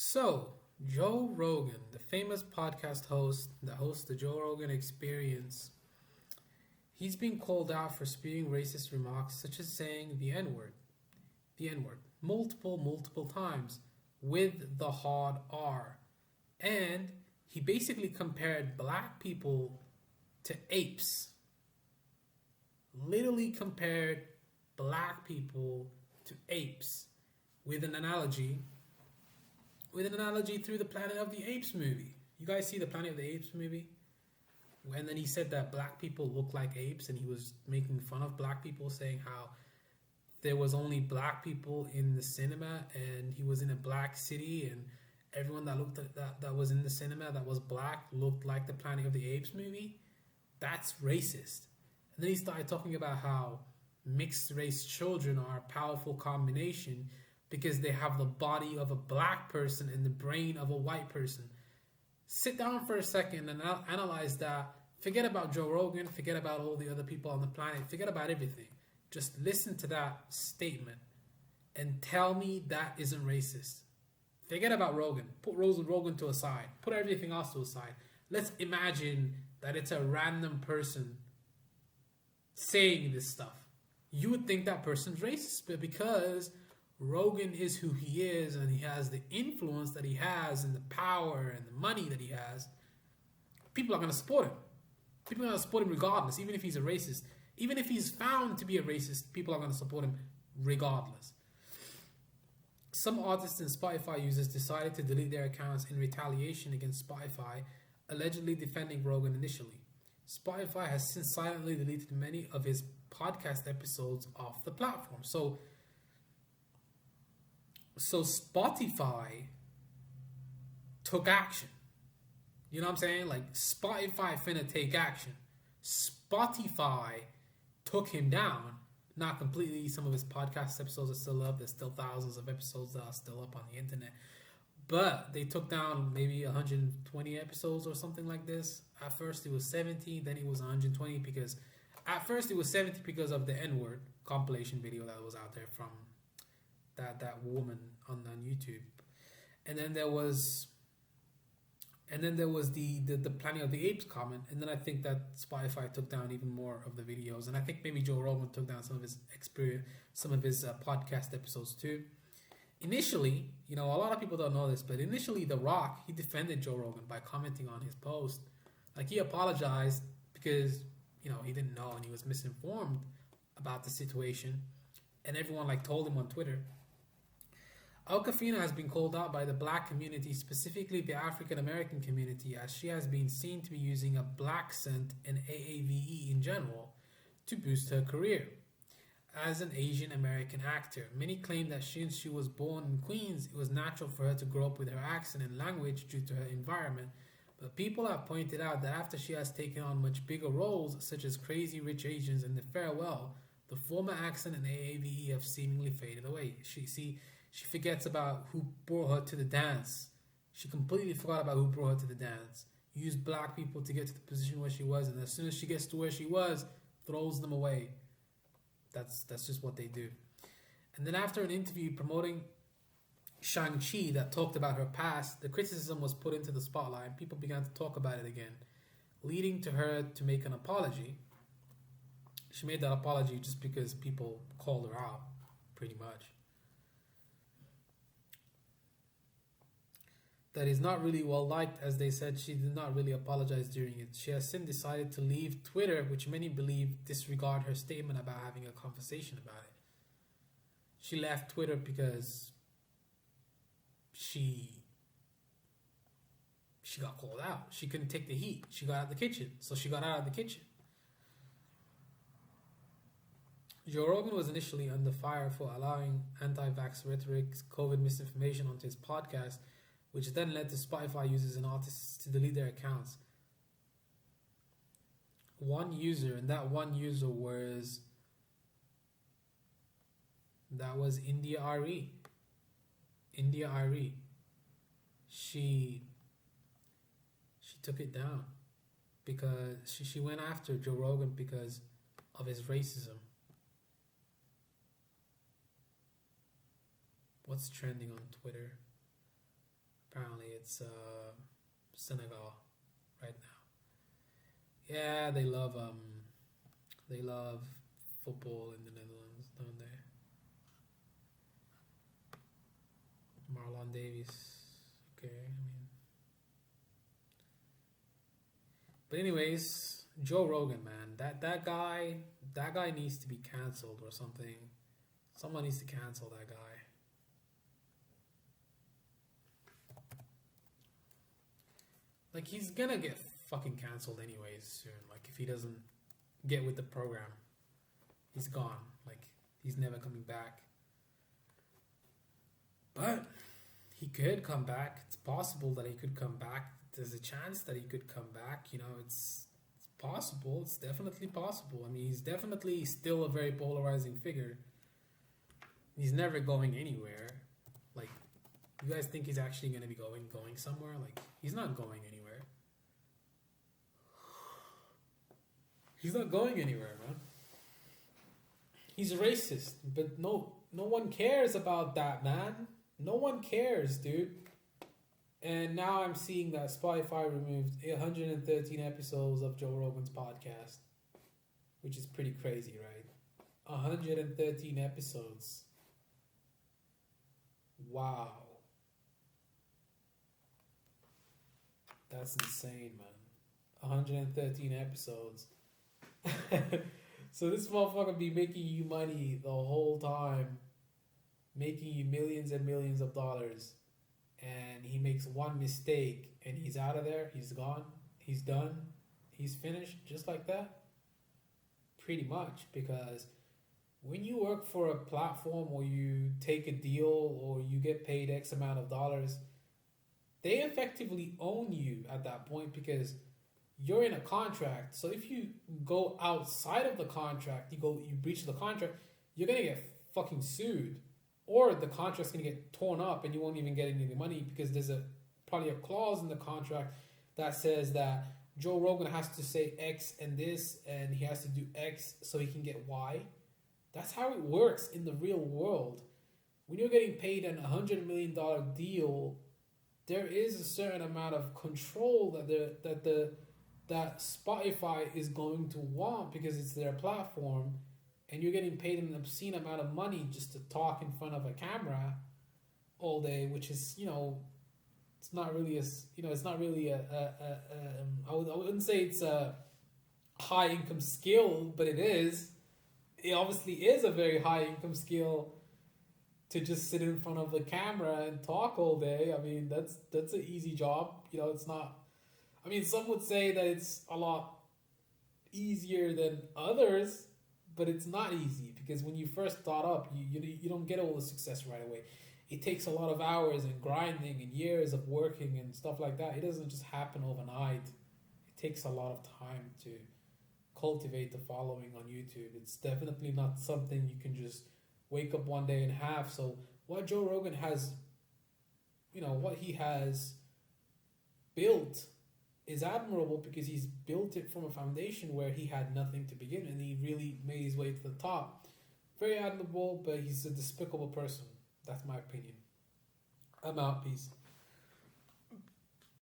So, Joe Rogan, the famous podcast host that hosts the Joe Rogan Experience, he's been called out for spewing racist remarks such as saying the N word, multiple times with the hard R. And he basically compared black people to apes. Literally compared black people to apes with an analogy through the Planet of the Apes movie. You guys see the Planet of the Apes movie? And then he said that black people look like apes, and he was making fun of black people, saying how there was only black people in the cinema, and he was in a black city, and everyone that looked at that was in the cinema that was black looked like the Planet of the Apes movie. That's racist. And then he started talking about how mixed race children are a powerful combination because they have the body of a black person and the brain of a white person. Sit down for a second and analyze that. Forget about Joe Rogan, forget about all the other people on the planet, forget about everything. Just listen to that statement and tell me that isn't racist. Forget about Rogan. Put Rogan to a side. Put everything else to a side. Let's imagine that it's a random person saying this stuff. You would think that person's racist, but because Rogan is who he is and he has the influence that he has and the power and the money that he has, people are going to support him. People are going to support him regardless, even if he's a racist. Even if he's found to be a racist, people are going to support him regardless. Some artists and Spotify users decided to delete their accounts in retaliation against Spotify, allegedly defending Rogan initially. Spotify has since silently deleted many of his podcast episodes off the platform. So Spotify took action. You know what I'm saying? Like, Spotify finna take action. Spotify took him down. Not completely. Some of his podcast episodes are still up. There's still thousands of episodes that are still up on the internet. But they took down maybe 120 episodes or something like this. At first it was 70, then it was 120 because... At first it was 70 because of the N-word compilation video that was out there from that woman on YouTube. And then there was the Planet of the Apes comment, and then I think that Spotify took down even more of the videos, and I think maybe Joe Rogan took down some of his podcast episodes too. Initially, a lot of people don't know this, but initially The Rock, he defended Joe Rogan by commenting on his post. Like, he apologized because, he didn't know and he was misinformed about the situation, and everyone told him on Twitter. Awkwafina has been called out by the black community, specifically the African American community, as she has been seen to be using a black scent and AAVE in general to boost her career. As an Asian American actor, many claim that since she was born in Queens, it was natural for her to grow up with her accent and language due to her environment. But people have pointed out that after she has taken on much bigger roles, such as Crazy Rich Asians and The Farewell, the former accent and AAVE have seemingly faded away. She forgets about who brought her to the dance. She completely forgot about who brought her to the dance. Used black people to get to the position where she was, and as soon as she gets to where she was, throws them away. That's just what they do. And then after an interview promoting Shang-Chi that talked about her past, the criticism was put into the spotlight and people began to talk about it again, leading to her to make an apology. She made that apology just because people called her out, pretty much. That is not really well liked, as they said she did not really apologize during it. She has since decided to leave Twitter, which many believe disregard her statement about having a conversation about it. She left Twitter because she got called out. She couldn't take the heat. She got out of the kitchen, so she got out of the kitchen. Joe Rogan was initially under fire for allowing anti-vax rhetoric, COVID misinformation onto his podcast, which then led to Spotify users and artists to delete their accounts. One user, and that one user was India Ari. India Ari. She took it down because she went after Joe Rogan because of his racism. What's trending on Twitter? Apparently, it's Senegal right now. Yeah, they love football in the Netherlands, don't they? Marlon Davies. Okay, I mean. But anyways, Joe Rogan, man, that guy needs to be canceled or something. Someone needs to cancel that guy. Like, he's gonna get fucking canceled anyways soon. Like, if he doesn't get with the program, he's gone. Like, he's never coming back. But he could come back. It's possible that he could come back. There's a chance that he could come back. You know, it's possible. It's definitely possible. I mean, he's definitely still a very polarizing figure. He's never going anywhere. Like, you guys think he's actually going to be going somewhere? Like, he's not going anywhere. He's not going anywhere, man. He's a racist, but no one cares about that, man. No one cares, dude. And now I'm seeing that Spotify removed 113 episodes of Joe Rogan's podcast, which is pretty crazy, right? 113 episodes. Wow. That's insane, man. 113 episodes. So this motherfucker be making you money the whole time, making you millions and millions of dollars, and he makes one mistake and he's out of there, he's gone, he's done, he's finished just like that? Pretty much, because when you work for a platform or you take a deal or you get paid X amount of dollars, they effectively own you at that point because you're in a contract. So if you go outside of the contract, you breach the contract, you're gonna get fucking sued, or the contract's gonna get torn up and you won't even get any of the money because there's probably a clause in the contract that says that Joe Rogan has to say X and this, and he has to do X so he can get Y. That's how it works in the real world. When you're getting paid an $100 million deal, there is a certain amount of control that Spotify is going to want because it's their platform, and you're getting paid an obscene amount of money just to talk in front of a camera all day, which is, it's not really I wouldn't say it's a high income skill, but it is. It obviously is a very high income skill to just sit in front of the camera and talk all day. I mean, that's an easy job. It's not. I mean, some would say that it's a lot easier than others, but it's not easy because when you first start up, you don't get all the success right away. It takes a lot of hours and grinding and years of working and stuff like that. It doesn't just happen overnight. It takes a lot of time to cultivate the following on YouTube. It's definitely not something you can just wake up one day and have. So what Joe Rogan has, what he has built is admirable because he's built it from a foundation where he had nothing to begin with, and he really made his way to the top. Very admirable, but he's a despicable person. That's my opinion. I'm out. Peace.